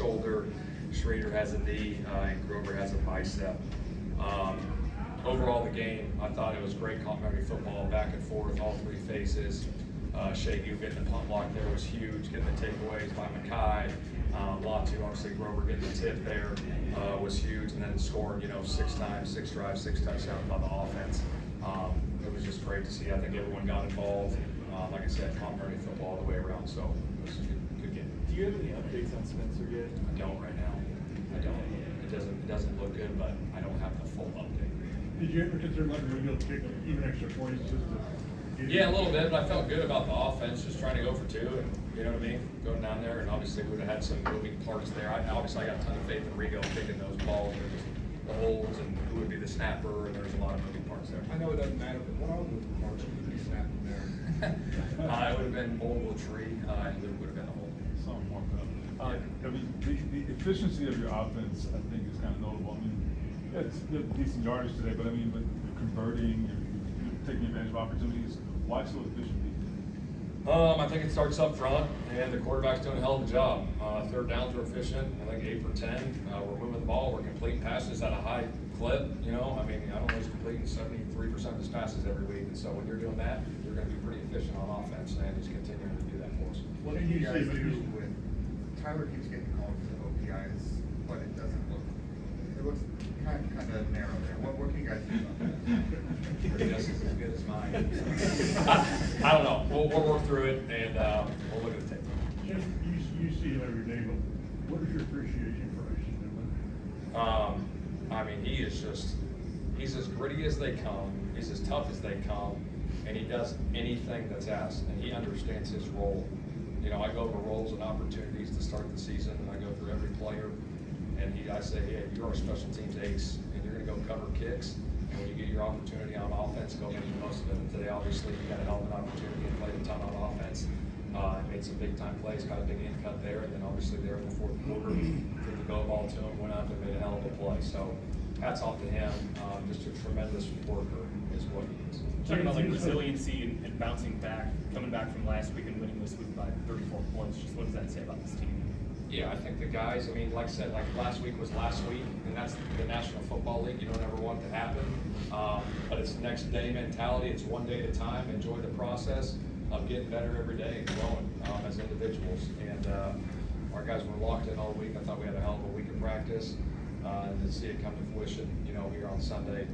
shoulder, Schrader has a knee, and Grover has a bicep. Overall, the game, I thought it was great complementary football, back and forth, all three phases. Shagu getting the punt block there was huge, getting the takeaways by Mackay. Latu, obviously Grover getting the tip there was huge, and then scoring, 6 times, 6 drives, 6 touchdowns by the offense. It was just great to see. I think everyone got involved. Like I said, complementary football all the way around, so it was a good game. Do you have any updates on Spencer yet? I don't right now. I don't. It doesn't look good, but I don't have the full update. Did you ever consider letting Ringo kick even extra points just to? Yeah, a little bit, but I felt good about the offense, just trying to go for 2, and you know what I mean, going down there, and obviously we would have had some moving parts there. I got a ton of faith in Rigo picking those balls, and just the holds, and who would be the snapper, and there's a lot of moving parts there. I know it doesn't matter, but what are the parts would be snapping there? It would have been oval tree, and it would have been a hole. Something more I mean, the efficiency of your offense, I think, is kind of notable. I mean, it's decent yardage today, but I mean, you're converting, you're taking advantage of opportunities. Why so efficient? I think it starts up front, and the quarterback's doing a hell of a job. Third downs are efficient. I think 8 for 10. We're moving the ball. We're completing passes at a high clip. I mean, I don't know who's completing 73% of his passes every week. And so when you're doing that, you're going to be pretty efficient on offense, and he's continuing to do that for us. What do you guys do when Tyler keeps getting called for the OPIs, but it doesn't look? It looks kind of narrow there. What can you guys do about that? Just as good as mine. I don't know. We'll work through it, and we'll look at the tape. Jim, you see him every day, but what is your appreciation for Ashton? I mean, he's as gritty as they come. He's as tough as they come, and he does anything that's asked, and he understands his role. I go over roles and opportunities to start the season, and I go through every player, and I say, hey, you're our special teams ace, and you're going to go cover kicks. And when you get your opportunity on offense, go make the most of it. And today, obviously, you got a hell of an opportunity and played a ton on offense. Made some big time plays, got a big in cut there, and then obviously there in the fourth quarter, threw the go ball to him, went up and made a hell of a play. So hats off to him. Just a tremendous worker is what he is. Talking about like resiliency and bouncing back, coming back from last week and winning this week by 34 points. Just what does that say about this team? Yeah, I think the guys, I mean, like I said, like last week was last week, and that's the National Football League. You don't ever want it to happen. But it's next day mentality. It's one day at a time. Enjoy the process of getting better every day and growing as individuals. And our guys were locked in all week. I thought we had a hell of a week of practice. And to see it come to fruition, here on Sunday,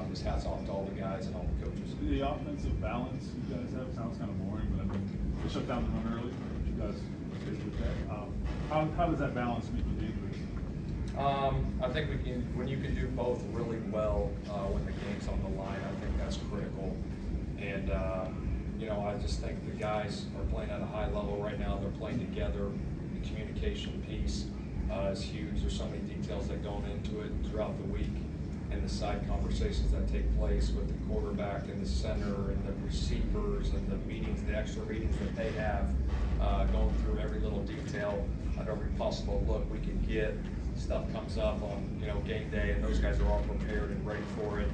just hats off to all the guys and all the coaches. The offensive balance you guys have sounds kind of boring, but I mean, they shut down the run early. You guys did with that. How does that balance meet with the injuries? I think when you can do both really well when the game's on the line, I think that's critical. And I just think the guys are playing at a high level right now. They're playing together. The communication piece is huge. There's so many details that go into it throughout the week, and the side conversations that take place with the quarterback and the center and the receivers and the meetings, the extra meetings that they have, going through every little detail of every possible look we can get. Stuff comes up on game day, and those guys are all prepared and ready for it.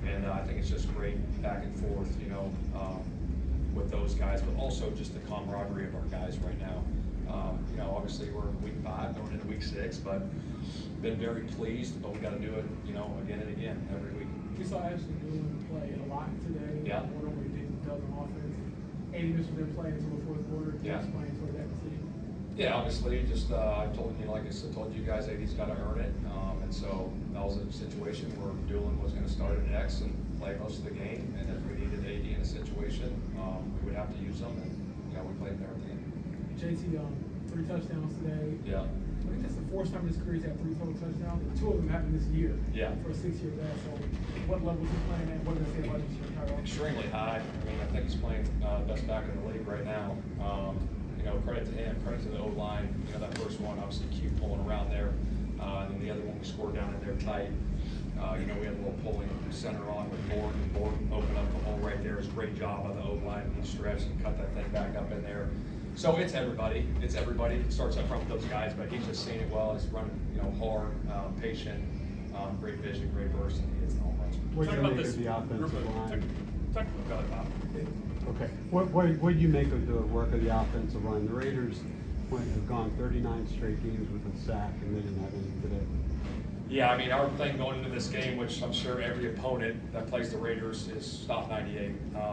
And I think it's just great back and forth, with those guys, but also just the camaraderie of our guys right now. Obviously we're in week 5, going into week 6, but been very pleased. But we got to do it, again and again every week. We saw Ashley Newland play a lot today. Yeah. One of them didn't tell them offense. Andy Mitchell didn't play until the fourth quarter. Yeah. Explain toward that decision. Yeah, obviously, just I told you guys, AD's got to earn it, and so that was a situation where Doolin was going to start at X and play most of the game, and if we needed AD in a situation, we would have to use them, and we played there at the end. JT, 3 touchdowns today. Yeah. I think that's the 4th time in his career he's had 3 total touchdowns. 2 of them happened this year. Yeah. For a 6-year guy. So, what level is he playing at? What does that say about this year? Extremely high. I mean, I think he's playing best back in the league right now. Credit to him, credit to the O-line. That first one, obviously, Q pulling around there. And then the other one we scored down in there tight. We had a little pulling center on with Borden. Borden opened up the hole right there. It was a great job by the O-line. He stretched and cut that thing back up in there. So it's everybody. It's everybody. It starts up front with those guys, but he's just seeing it well. He's running, hard, patient, great vision, great burst, and he hits the home runs. What do you make of the offensive line? Go ahead, Bob. Okay. What do you make of the work of the offensive line? The Raiders point have gone 39 straight games with a sack, and they didn't have any today. Yeah, I mean, our thing going into this game, which I'm sure every opponent that plays the Raiders is stop 98.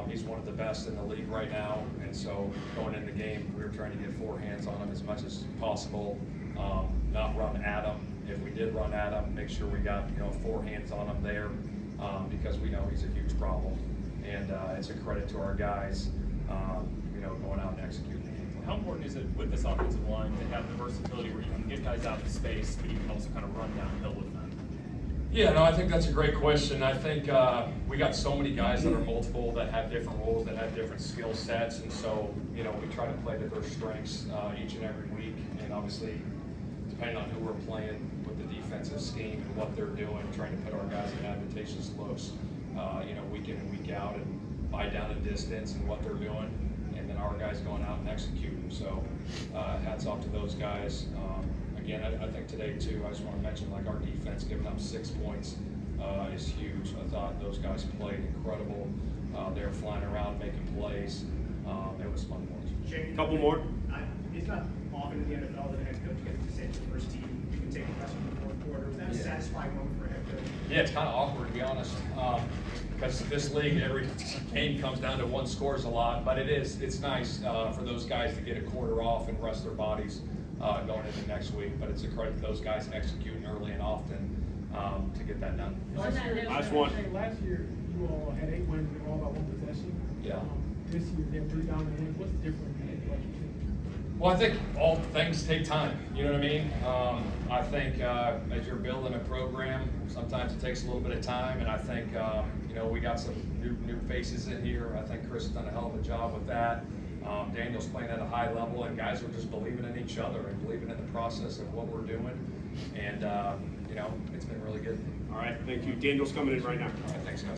He's one of the best in the league right now, and so going into the game, we were trying to get 4 hands on him as much as possible, not run at him. If we did run at him, make sure we got 4 hands on him there, because we know he's a huge problem, and it's a credit to our guys, going out and executing the game. How important is it with this offensive line to have the versatility where you can get guys out of space, but you can also kind of run downhill with them? Yeah, no, I think that's a great question. I think we got so many guys that are multiple, that have different roles, that have different skill sets, and so we try to play to their strengths each and every week. And obviously, depending on who we're playing with the defensive scheme and what they're doing, trying to put our guys in advantageous looks, week in and week out, and buy down the distance and what they're doing, and then our guys going out and executing. So hats off to those guys. Again, I think today too, I just want to mention, like, our defense giving up 6 points is huge. I thought those guys played incredible. They were flying around making plays. It was fun to watch. Shane, Couple more. It's not often in the NFL that a head coach gets to say to the first team, you can take a pressure in the fourth quarter. Was that a satisfying moment for a head coach? Yeah, it's kind of awkward, to be honest, because this league, every game comes down to one scores a lot, but it's nice for those guys to get a quarter off and rest their bodies going into next week. But it's a credit to those guys executing early and often to get that done. Last year, Last one. last year, you all had 8 wins and all about 1 possession. Yeah. This year, they have 3 dominant wins. What's different than what you think? Well, I think all things take time. You know what I mean? I think as you're building a program, sometimes it takes a little bit of time, and I think we got some new faces in here. I think Chris has done a hell of a job with that. Daniel's playing at a high level, and guys are just believing in each other and believing in the process of what we're doing, and it's been really good. All right, thank you. Daniel's coming in right now. All right, thanks, guys.